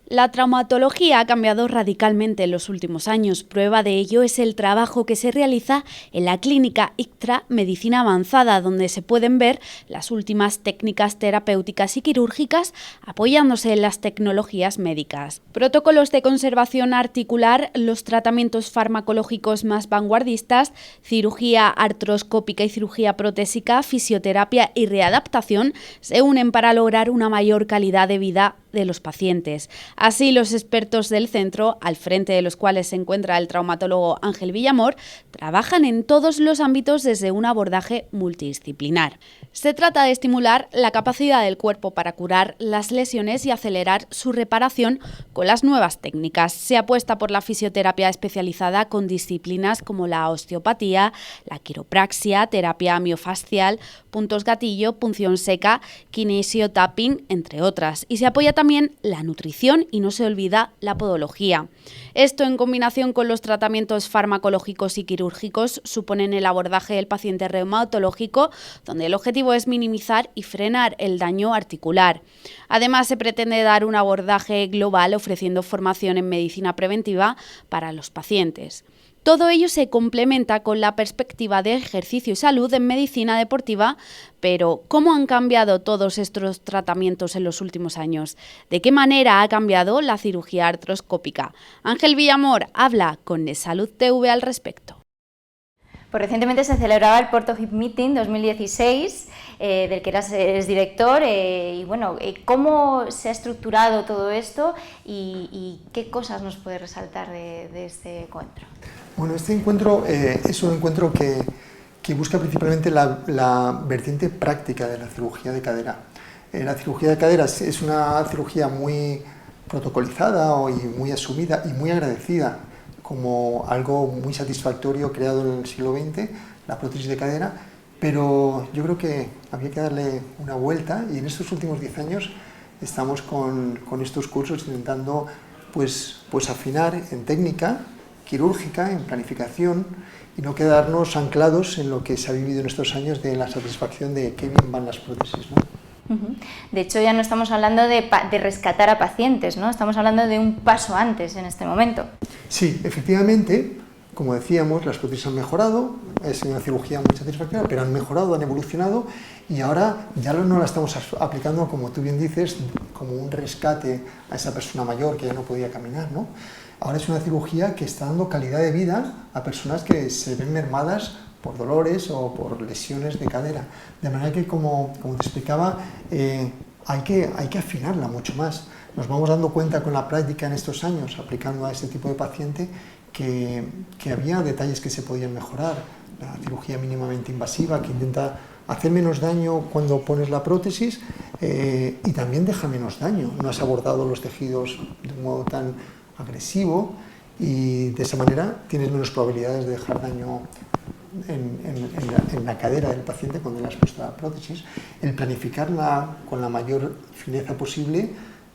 La traumatología ha cambiado radicalmente en los últimos años. Prueba de ello es el trabajo que se realiza en la clínica ICTRA Medicina Avanzada, donde se pueden ver las últimas técnicas terapéuticas y quirúrgicas apoyándose en las tecnologías médicas. Protocolos de conservación articular, los tratamientos farmacológicos más vanguardistas, cirugía artroscópica y cirugía protésica, fisioterapia y readaptación se unen para lograr una mayor calidad de vida de los pacientes. Así, los expertos del centro, al frente de los cuales se encuentra el traumatólogo Ángel Villamor, trabajan en todos los ámbitos desde un abordaje multidisciplinar. Se trata de estimular la capacidad del cuerpo para curar las lesiones y acelerar su reparación con las nuevas técnicas. Se apuesta por la fisioterapia especializada con disciplinas como la osteopatía, la quiropraxia, terapia miofascial, puntos gatillo, punción seca, kinesio-tapping, entre otras. Y se apoya también la nutrición y no se olvida la podología. Esto, en combinación con los tratamientos farmacológicos y quirúrgicos, suponen el abordaje del paciente reumatológico, donde el objetivo es minimizar y frenar el daño articular. Además, se pretende dar un abordaje global ofreciendo formación en medicina preventiva para los pacientes. Todo ello se complementa con la perspectiva de ejercicio y salud en medicina deportiva, pero ¿cómo han cambiado todos estos tratamientos en los últimos años? ¿De qué manera ha cambiado la cirugía artroscópica? Ángel Villamor habla con Salud TV al respecto. Pues recientemente se celebraba el Porto Hip Meeting 2016, del que eres director, y bueno, ¿cómo se ha estructurado todo esto y qué cosas nos puede resaltar de este encuentro? Bueno, este encuentro es un encuentro que busca principalmente la vertiente práctica de la cirugía de cadera. La cirugía de cadera es una cirugía muy protocolizada y muy asumida y muy agradecida como algo muy satisfactorio creado en el siglo XX, la prótesis de cadera, pero yo creo que había que darle una vuelta y en estos últimos 10 años estamos con estos cursos intentando pues afinar en técnica quirúrgica, en planificación y no quedarnos anclados en lo que se ha vivido en estos años de la satisfacción de qué bien van las prótesis, ¿no? De hecho, ya no estamos hablando de rescatar a pacientes, ¿no? Estamos hablando de un paso antes en este momento. Sí, efectivamente, como decíamos, las prótesis han mejorado, es una cirugía muy satisfactoria, pero han mejorado, han evolucionado y ahora ya no la estamos aplicando, como tú bien dices, como un rescate a esa persona mayor que ya no podía caminar, ¿no? Ahora es una cirugía que está dando calidad de vida a personas que se ven mermadas por dolores o por lesiones de cadera. De manera que, como te explicaba, hay que afinarla mucho más. Nos vamos dando cuenta con la práctica en estos años, aplicando a este tipo de paciente, que había detalles que se podían mejorar. La cirugía mínimamente invasiva, que intenta hacer menos daño cuando pones la prótesis y también deja menos daño. No has abordado los tejidos de un modo tan agresivo y de esa manera tienes menos probabilidades de dejar daño en la cadera del paciente cuando le has puesto la prótesis. El planificarla con la mayor fineza posible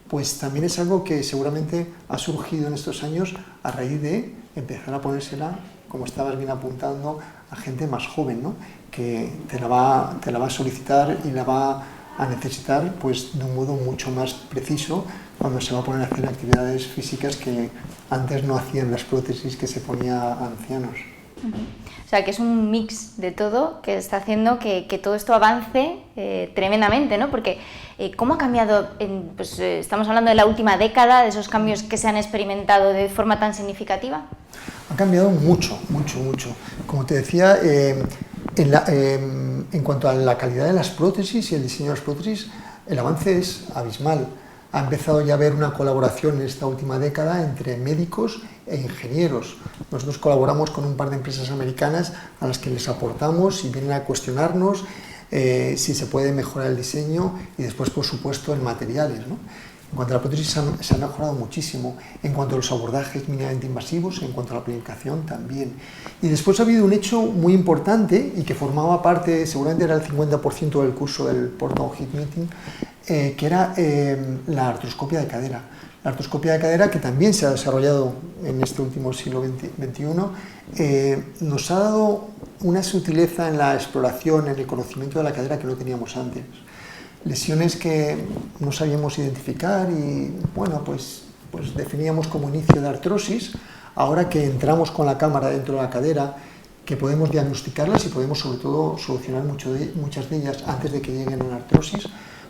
pues también es algo que seguramente ha surgido en estos años a raíz de empezar a ponérsela, como estabas bien apuntando, a gente más joven, ¿no? Que te la va a solicitar y la va a necesitar pues de un modo mucho más preciso cuando se va a poner a hacer actividades físicas que antes no hacían las prótesis que se ponía a ancianos. O sea, que es un mix de todo que está haciendo que todo esto avance tremendamente, ¿no? Porque ¿cómo ha cambiado? Estamos hablando de la última década, de esos cambios que se han experimentado de forma tan significativa. Ha cambiado mucho, mucho, mucho. Como te decía, en cuanto a la calidad de las prótesis y el diseño de las prótesis, el avance es abismal. Ha empezado ya a haber una colaboración en esta última década entre médicos e ingenieros. Nosotros colaboramos con un par de empresas americanas a las que les aportamos y vienen a cuestionarnos si se puede mejorar el diseño y después, por supuesto, en materiales, ¿no? En cuanto a la prótesis se ha mejorado muchísimo, en cuanto a los abordajes mínimamente invasivos, en cuanto a la planificación también. Y después ha habido un hecho muy importante y que formaba parte, seguramente era el 50% del curso del Porto Hip Meeting, que era la artroscopia de cadera. La artroscopia de cadera, que también se ha desarrollado en este último siglo XXI, nos ha dado una sutileza en la exploración, en el conocimiento de la cadera que no teníamos antes. Lesiones que no sabíamos identificar y, bueno, pues pues definíamos como inicio de artrosis. Ahora que entramos con la cámara dentro de la cadera, que podemos diagnosticarlas y podemos sobre todo solucionar muchas de ellas antes de que lleguen a una artrosis,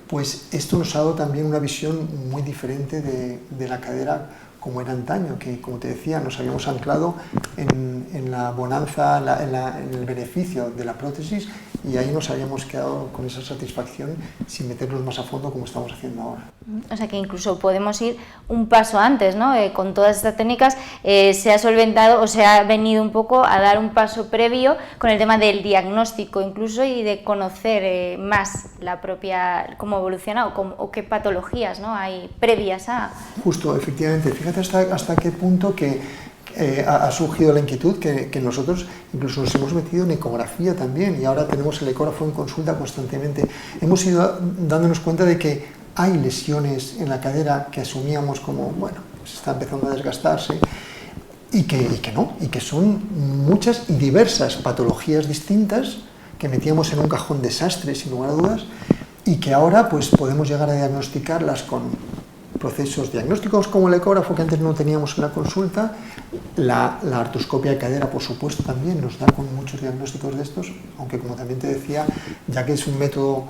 pues esto nos ha dado también una visión muy diferente de la cadera como era antaño, que como te decía, nos habíamos anclado en la bonanza, en el beneficio de la prótesis, y ahí nos habíamos quedado con esa satisfacción sin meternos más a fondo como estamos haciendo ahora. O sea que incluso podemos ir un paso antes, ¿no? Con todas estas técnicas se ha solventado o se ha venido un poco a dar un paso previo con el tema del diagnóstico incluso y de conocer más la propia, cómo evoluciona o qué patologías, ¿no?, hay previas a... Justo, efectivamente. Fíjate hasta qué punto que ha surgido la inquietud que nosotros incluso nos hemos metido en ecografía también, y ahora tenemos el ecógrafo en consulta constantemente. Hemos ido dándonos cuenta de que hay lesiones en la cadera que asumíamos como, bueno, pues está empezando a desgastarse, y que son muchas y diversas patologías distintas que metíamos en un cajón desastre, sin lugar a dudas, y que ahora pues podemos llegar a diagnosticarlas con procesos diagnósticos como el ecógrafo, que antes no teníamos en la consulta. La artroscopia de cadera, por supuesto, también nos da con muchos diagnósticos de estos, aunque como también te decía, ya que es un método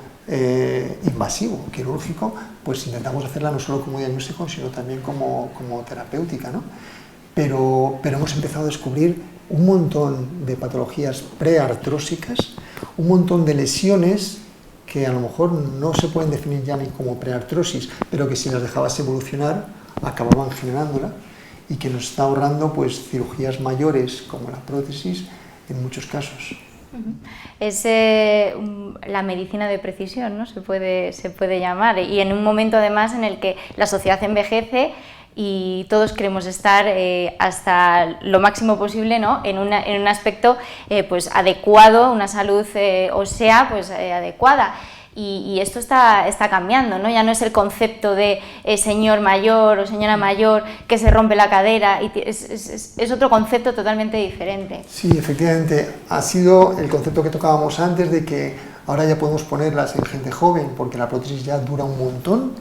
invasivo, quirúrgico, pues intentamos hacerla no solo como diagnóstico, sino también como terapéutica, ¿no? Pero hemos empezado a descubrir un montón de patologías preartrósicas, un montón de lesiones que a lo mejor no se pueden definir ya ni como preartrosis, pero que si las dejabas evolucionar acababan generándola, y que nos está ahorrando pues cirugías mayores como la prótesis en muchos casos. Es la medicina de precisión, ¿no? Se puede llamar, y en un momento además en el que la sociedad envejece y todos queremos estar hasta lo máximo posible, ¿no?, en un aspecto pues adecuado, una salud ósea pues adecuada. Y esto está cambiando, ¿no? Ya no es el concepto de señor mayor o señora mayor que se rompe la cadera, es otro concepto totalmente diferente. Sí, efectivamente, ha sido el concepto que tocábamos antes, de que ahora ya podemos ponerlas en gente joven, porque la prótesis ya dura un montón,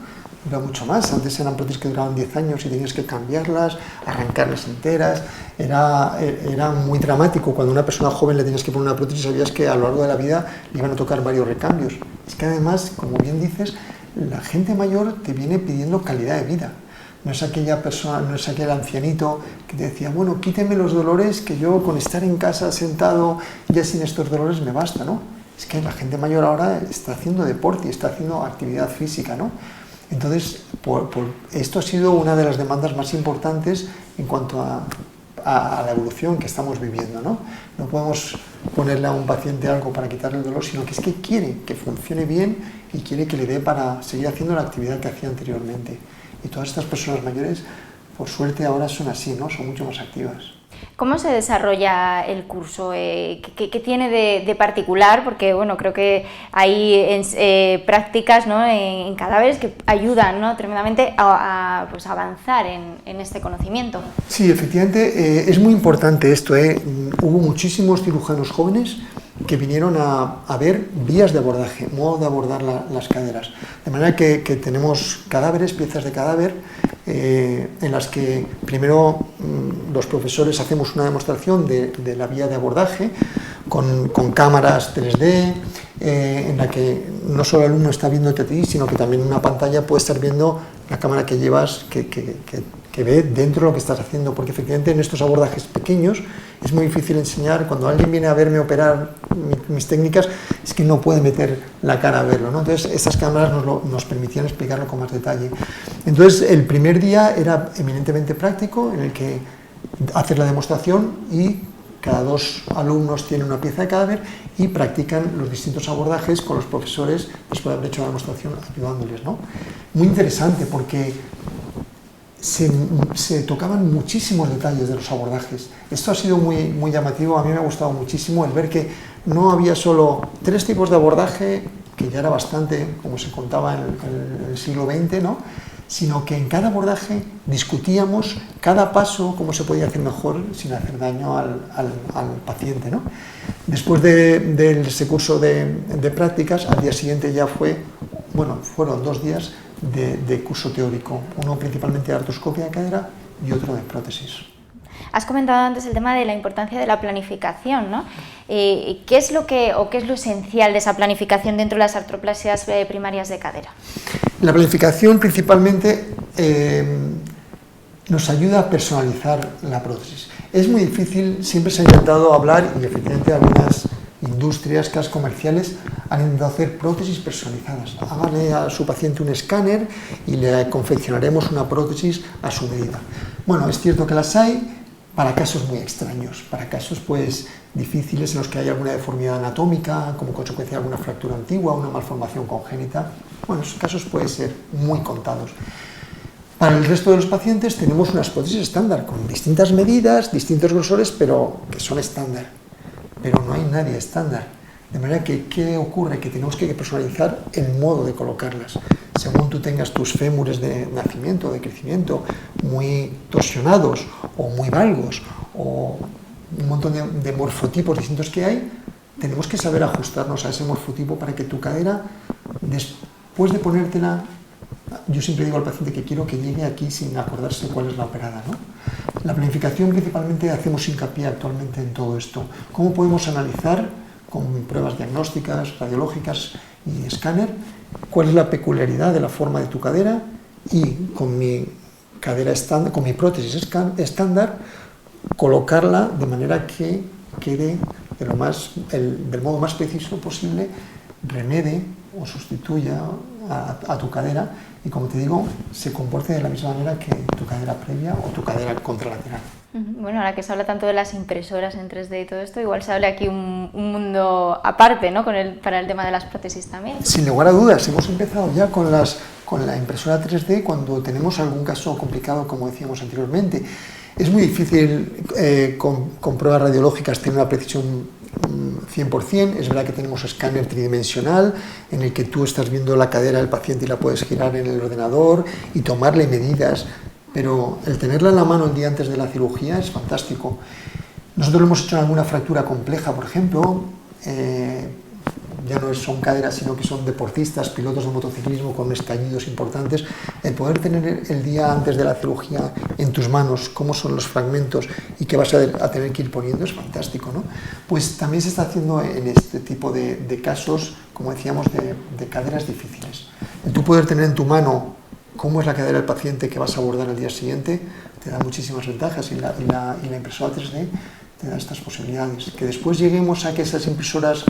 dura mucho más. Antes eran prótesis que duraban 10 años y tenías que cambiarlas, arrancarlas enteras. Era muy dramático. Cuando a una persona joven le tenías que poner una prótesis, sabías que a lo largo de la vida le iban a tocar varios recambios. Es que además, como bien dices, la gente mayor te viene pidiendo calidad de vida. No es aquella persona, no es aquel ancianito que te decía, bueno, quíteme los dolores, que yo con estar en casa sentado ya sin estos dolores me basta, ¿no? Es que la gente mayor ahora está haciendo deporte, está haciendo actividad física, ¿no? Entonces, esto ha sido una de las demandas más importantes en cuanto a la evolución que estamos viviendo, ¿no? No podemos ponerle a un paciente algo para quitarle el dolor, sino que es que quiere que funcione bien y quiere que le dé para seguir haciendo la actividad que hacía anteriormente. Y todas estas personas mayores, por suerte, ahora son así, ¿no? Son mucho más activas. ¿Cómo se desarrolla el curso? ¿Qué tiene de particular? Porque bueno, creo que hay prácticas, ¿no?, en cadáveres que ayudan, ¿no?, tremendamente a pues avanzar en este conocimiento. Sí, efectivamente, es muy importante esto. Hubo muchísimos cirujanos jóvenes que vinieron a ver vías de abordaje, modo de abordar las caderas. De manera que tenemos cadáveres, piezas de cadáver, en las que primero los profesores hacemos una demostración de la vía de abordaje con cámaras 3D, en la que no solo el alumno está viéndote a ti, sino que también en una pantalla puede estar viendo la cámara que llevas, que ve dentro de lo que estás haciendo, porque efectivamente en estos abordajes pequeños es muy difícil enseñar. Cuando alguien viene a verme operar mis técnicas, es que no puede meter la cara a verlo, ¿no? Entonces estas cámaras nos permitían explicarlo con más detalle. Entonces el primer día era eminentemente práctico, en el que haces la demostración y cada 2 alumnos tienen una pieza de cadáver y practican los distintos abordajes con los profesores después de haber hecho la demostración, ayudándoles, ¿no? Muy interesante, porque se tocaban muchísimos detalles de los abordajes. Esto ha sido muy llamativo. A mí me ha gustado muchísimo el ver que no había solo 3 tipos de abordaje, que ya era bastante, como se contaba en el siglo XX, ¿no?, sino que en cada abordaje discutíamos cada paso, cómo se podía hacer mejor sin hacer daño al paciente, ¿no? Después de ese curso de prácticas, al día siguiente ya fueron 2 días de curso teórico, uno principalmente de artroscopia de cadera y otro de prótesis. Has comentado antes el tema de la importancia de la planificación, ¿no? ¿Qué es lo esencial de esa planificación dentro de las artroplasias primarias de cadera? La planificación principalmente nos ayuda a personalizar la prótesis. Es muy difícil, siempre se ha intentado hablar, y efectivamente algunas industrias, casas comerciales, han intentado hacer prótesis personalizadas. Háganle a su paciente un escáner y le confeccionaremos una prótesis a su medida. Bueno, es cierto que las hay para casos muy extraños, para casos pues difíciles en los que hay alguna deformidad anatómica, como consecuencia de alguna fractura antigua, una malformación congénita. Bueno, esos casos pueden ser muy contados. Para el resto de los pacientes tenemos unas prótesis estándar, con distintas medidas, distintos grosores, pero que son estándar. Pero no hay nadie estándar. De manera que, ¿qué ocurre? Que tenemos que personalizar el modo de colocarlas. Según tú tengas tus fémures de nacimiento, de crecimiento, muy torsionados o muy valgos, o un montón de morfotipos distintos que hay, tenemos que saber ajustarnos a ese morfotipo para que tu cadera, después de ponértela, yo siempre digo al paciente que quiero que llegue aquí sin acordarse cuál es la operada, ¿no? La planificación principalmente hacemos hincapié actualmente en todo esto. ¿Cómo podemos analizar con pruebas diagnósticas, radiológicas y escáner cuál es la peculiaridad de la forma de tu cadera, y con mi cadera estándar, con mi prótesis estándar, colocarla de manera que quede del modo más preciso posible, remede o sustituya a tu cadera y, como te digo, se comporte de la misma manera que tu cadera previa o tu cadera contralateral. Bueno, ahora que se habla tanto de las impresoras en 3D y todo esto, igual se habla aquí un mundo aparte, ¿no? Para el tema de las prótesis también. Sin lugar a dudas, hemos empezado ya con la impresora 3D cuando tenemos algún caso complicado, como decíamos anteriormente. Es muy difícil con pruebas radiológicas tener una precisión 100%, es verdad que tenemos escáner tridimensional en el que tú estás viendo la cadera del paciente y la puedes girar en el ordenador y tomarle medidas, pero el tenerla en la mano el día antes de la cirugía es fantástico. Nosotros lo hemos hecho en alguna fractura compleja, por ejemplo, ya no son caderas, sino que son deportistas, pilotos de motociclismo con estallidos importantes. El poder tener el día antes de la cirugía en tus manos cómo son los fragmentos y qué vas a tener que ir poniendo es fantástico, ¿no? Pues también se está haciendo en este tipo de casos, como decíamos, de caderas difíciles. El tú poder tener en tu mano cómo es la cadera del paciente que vas a abordar al día siguiente te da muchísimas ventajas, y la impresora 3D te da estas posibilidades. Que después lleguemos a que esas impresoras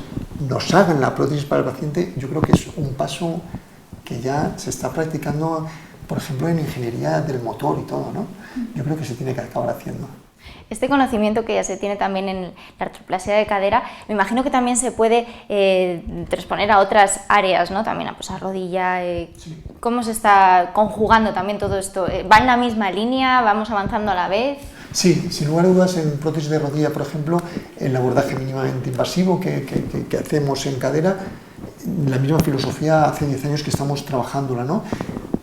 nos hagan la prótesis para el paciente, yo creo que es un paso que ya se está practicando, por ejemplo, en ingeniería del motor y todo, ¿no? Yo creo que se tiene que acabar haciendo. Este conocimiento que ya se tiene también en la artroplasia de cadera, me imagino que también se puede transponer a otras áreas, ¿no? También a rodilla. Sí. ¿Cómo se está conjugando también todo esto? ¿Va en la misma línea? ¿Vamos avanzando a la vez? Sí, sin lugar a dudas, en prótesis de rodilla, por ejemplo, el abordaje mínimamente invasivo que hacemos en cadera, la misma filosofía hace 10 años que estamos trabajándola, ¿no?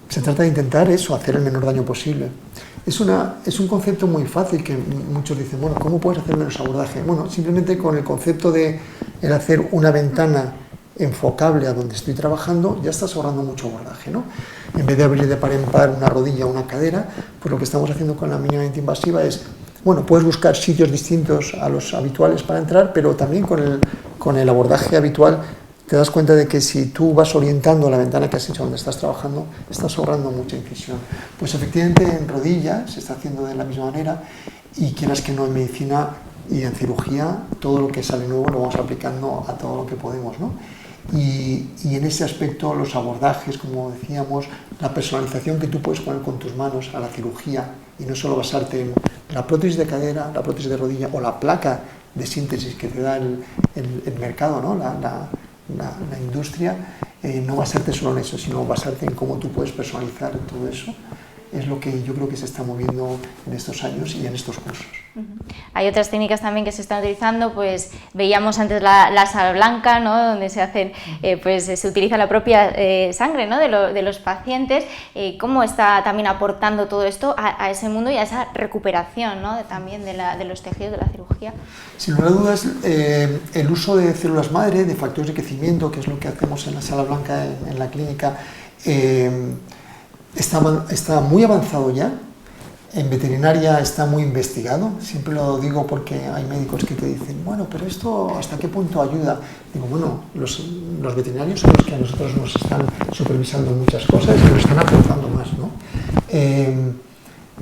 Se trata de intentar eso, hacer el menor daño posible. Es un concepto muy fácil que muchos dicen, bueno, ¿cómo puedes hacer menos abordaje? Bueno, simplemente con el concepto de el hacer una ventana enfocable a donde estoy trabajando, ya estás ahorrando mucho abordaje, ¿no? En vez de abrir de par en par una rodilla o una cadera, pues lo que estamos haciendo con la mínimamente invasiva es, bueno, puedes buscar sitios distintos a los habituales para entrar, pero también con el abordaje habitual te das cuenta de que si tú vas orientando la ventana que has hecho donde estás trabajando, estás ahorrando mucha incisión. Pues efectivamente en rodilla se está haciendo de la misma manera, y quieras que no, en medicina y en cirugía, todo lo que sale nuevo lo vamos aplicando a todo lo que podemos, ¿no? Y en ese aspecto los abordajes, como decíamos, la personalización que tú puedes poner con tus manos a la cirugía, y no solo basarte en la prótesis de cadera, la prótesis de rodilla o la placa de síntesis que te da el mercado, ¿no? La industria, no basarte solo en eso, sino basarte en cómo tú puedes personalizar todo eso. Es lo que yo creo que se está moviendo en estos años y en estos cursos. Hay otras técnicas también que se están utilizando, pues veíamos antes la sal blanca, ¿no? Donde se hacen, pues se utiliza la propia sangre, ¿no? de los pacientes. ¿Cómo está también aportando todo esto a ese mundo y a esa recuperación, ¿no? También de los tejidos de la cirugía? Sin lugar a dudas, el uso de células madre, de factores de crecimiento, que es lo que hacemos en la sala blanca en la clínica, está muy avanzado ya. En veterinaria está muy investigado, siempre lo digo porque hay médicos que te dicen, bueno, pero esto ¿hasta qué punto ayuda? Digo, bueno, los veterinarios son los que a nosotros nos están supervisando muchas cosas y nos están aportando más, ¿no?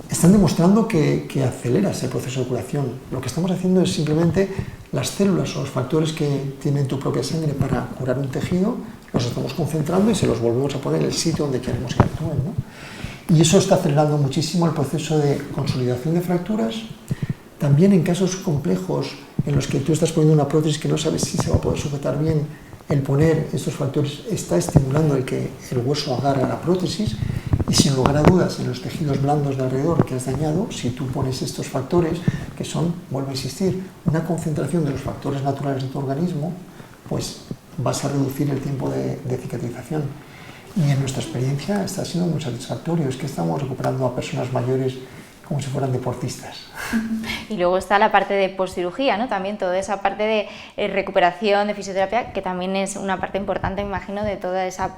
Están demostrando que acelera ese proceso de curación. Lo que estamos haciendo es simplemente las células o los factores que tienen tu propia sangre para curar un tejido, los estamos concentrando y se los volvemos a poner en el sitio donde queremos que actúen, ¿no? Y eso está acelerando muchísimo el proceso de consolidación de fracturas. También en casos complejos en los que tú estás poniendo una prótesis que no sabes si se va a poder sujetar bien, el poner estos factores está estimulando el que el hueso agarre a la prótesis y sin lugar a dudas en los tejidos blandos de alrededor que has dañado, si tú pones estos factores que son, vuelvo a insistir, una concentración de los factores naturales de tu organismo, pues vas a reducir el tiempo de cicatrización. Y en nuestra experiencia está siendo muy satisfactorio, es que estamos recuperando a personas mayores como si fueran deportistas. Y luego está la parte de postcirugía, ¿no? También toda esa parte de recuperación, de fisioterapia, que también es una parte importante, me imagino, de todo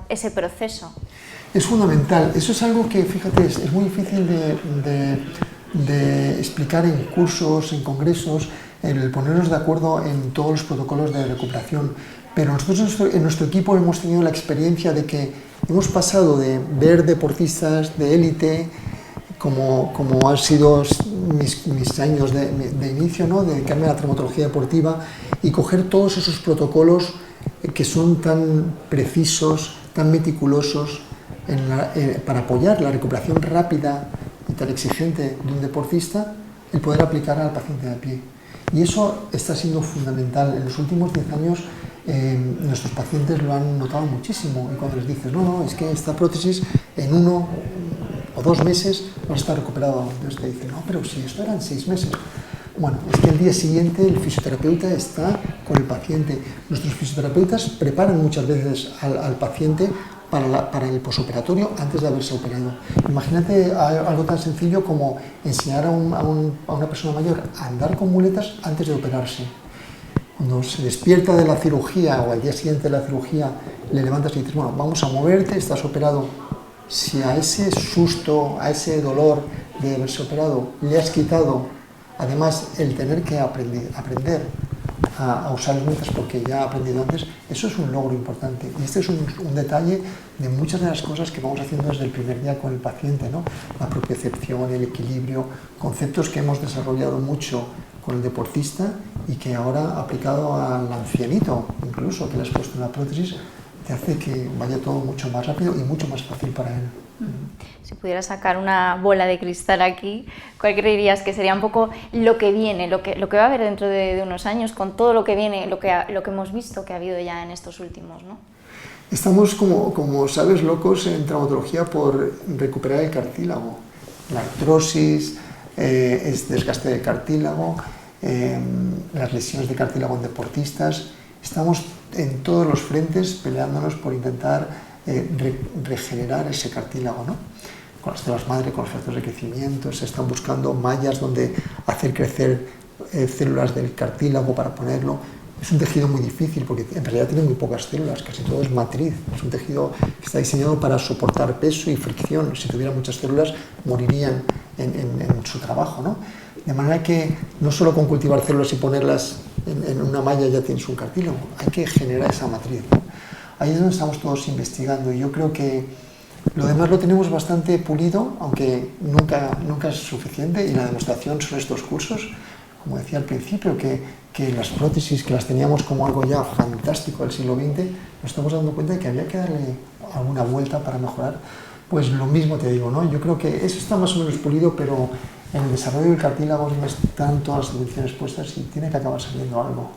ese proceso. Es fundamental, eso es algo que, fíjate, es muy difícil de explicar en cursos, en congresos, el ponernos de acuerdo en todos los protocolos de recuperación. Pero nosotros en nuestro equipo hemos tenido la experiencia de que hemos pasado de ver deportistas de élite, como han sido mis años de inicio, ¿no? De dedicarme a la traumatología deportiva y coger todos esos protocolos que son tan precisos, tan meticulosos para apoyar la recuperación rápida y tan exigente de un deportista, el poder aplicar al paciente de a pie. Y eso está siendo fundamental. En los últimos 10 años nuestros pacientes lo han notado muchísimo y cuando les dices, no, es que esta prótesis en 1 o 2 meses va a estar recuperado. Entonces te dicen, no, pero si esto eran 6 meses. Bueno, es que el día siguiente el fisioterapeuta está con el paciente. Nuestros fisioterapeutas preparan muchas veces al paciente para el posoperatorio antes de haberse operado. Imagínate algo tan sencillo como enseñar a una persona mayor a andar con muletas antes de operarse. Cuando se despierta de la cirugía o al día siguiente de la cirugía le levantas y dices, bueno, vamos a moverte, estás operado. Si a ese susto, a ese dolor de haberse operado le has quitado, además, el tener que aprender a usar las muletas porque ya ha aprendido antes, eso es un logro importante. Y este es un detalle de muchas de las cosas que vamos haciendo desde el primer día con el paciente, ¿no? La propiocepción, el equilibrio, conceptos que hemos desarrollado mucho con el deportista y que ahora, aplicado al ancianito, incluso que le has puesto una prótesis, te hace que vaya todo mucho más rápido y mucho más fácil para él. Si pudieras sacar una bola de cristal aquí, ¿cuál creerías que sería un poco lo que viene, lo que va a haber dentro de unos años con todo lo que viene, lo que hemos visto que ha habido ya en estos últimos, ¿no? Estamos, como sabes, locos en traumatología por recuperar el cartílago. La artrosis, es desgaste del cartílago, las lesiones de cartílago en deportistas. Estamos en todos los frentes peleándonos por intentar regenerar ese cartílago, ¿no? Con las células madre, con los factores de crecimiento, se están buscando mallas donde hacer crecer células del cartílago para ponerlo. Es un tejido muy difícil porque en realidad tiene muy pocas células, casi todo es matriz. Es un tejido que está diseñado para soportar peso y fricción. Si tuviera muchas células, morirían en su trabajo, ¿no? De manera que no solo con cultivar células y ponerlas en una malla ya tienes un cartílago, hay que generar esa matriz, ¿no? Ahí es donde estamos todos investigando y yo creo que lo demás lo tenemos bastante pulido, aunque nunca es suficiente, y la demostración son estos cursos, como decía al principio, que las prótesis que las teníamos como algo ya fantástico del siglo XX, nos estamos dando cuenta de que había que darle alguna vuelta para mejorar. Pues lo mismo te digo, ¿no? Yo creo que eso está más o menos pulido, pero en el desarrollo del cartílago no están todas las dimensiones puestas y tiene que acabar saliendo algo.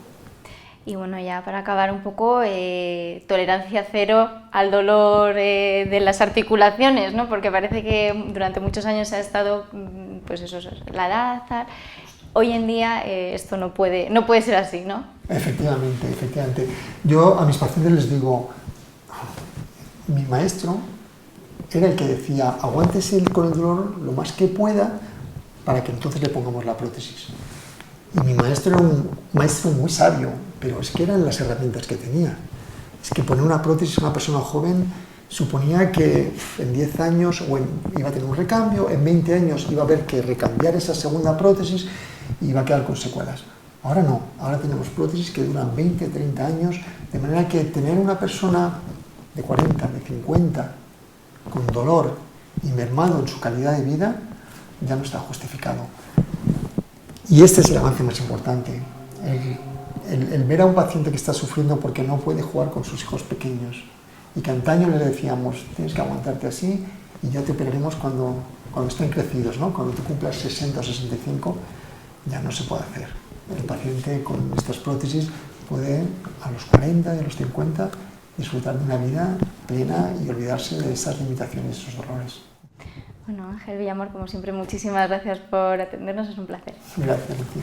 Y bueno, ya para acabar un poco, tolerancia cero al dolor de las articulaciones, ¿no? Porque parece que durante muchos años se ha estado, pues eso, la edad, tal. Hoy en día esto no puede ser así, ¿no? Efectivamente, efectivamente. Yo a mis pacientes les digo, mi maestro era el que decía, aguántese con el dolor lo más que pueda para que entonces le pongamos la prótesis. Y mi maestro era un maestro muy sabio, pero es que eran las herramientas que tenía. Es que poner una prótesis a una persona joven suponía que en 10 años iba a tener un recambio, en 20 años iba a haber que recambiar esa segunda prótesis y iba a quedar con secuelas. Ahora no, ahora tenemos prótesis que duran 20, 30 años, de manera que tener una persona de 40, de 50, con dolor y mermado en su calidad de vida, ya no está justificado. Y este es el avance más importante, el ver a un paciente que está sufriendo porque no puede jugar con sus hijos pequeños, y que antaño le decíamos, tienes que aguantarte así y ya te operaremos cuando estén crecidos, ¿no? Cuando tú cumplas 60 o 65, ya no se puede hacer. El paciente con estas prótesis puede a los 40 y a los 50 disfrutar de una vida plena y olvidarse de esas limitaciones, esos dolores. Bueno, Ángel Villamor, como siempre, muchísimas gracias por atendernos, es un placer. Gracias, Lucía.